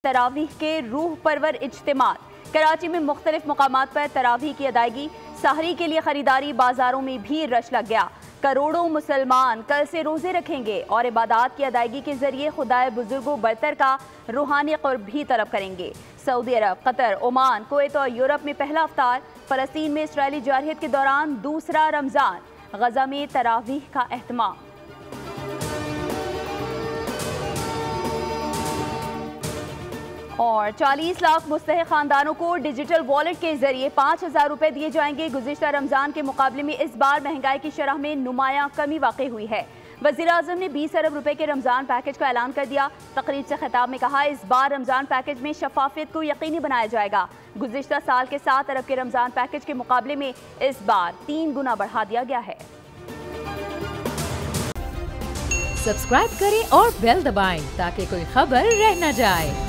तरावीह के रूह परवर इज्तिमा। कराची में मुख्तलिफ मुकामात पर तरावीह की अदायगी, सहरी के लिए खरीदारी, बाजारों में भी रश लग गया। करोड़ों मुसलमान कल से रोजे रखेंगे और इबादत की अदायगी के जरिए खुदाए बुजुर्गों बरतर का रूहानी क़ुर्ब भी तलब करेंगे। सऊदी अरब, कतर, ओमान, कुवैत और यूरोप में पहला अफ्तार, फ़लस्तीन में इसराइली जारहियत के दौरान दूसरा रमज़ान, गज़ा में तरावीह का एहतमाम। और 40 लाख मुस्तहिक़ खानदानों को डिजिटल वॉलेट के जरिए 5,000 रुपए दिए जाएंगे। गुज़िश्ता रमज़ान के मुकाबले में इस बार महंगाई की शरह में नुमायां कमी वाक़ई हुई है। वज़ीर आज़म ने 20 अरब रुपए के रमज़ान पैकेज का ऐलान कर दिया। तकरीब से खिताब में कहा, इस बार रमज़ान पैकेज में शफाफियत को यकीनी बनाया जाएगा। गुज़िश्ता साल के 7 अरब के रमज़ान पैकेज के मुकाबले में इस बार 3 गुना बढ़ा दिया गया है। सब्सक्राइब करें और बेल दबाएं ताकि कोई खबर रह न जाए।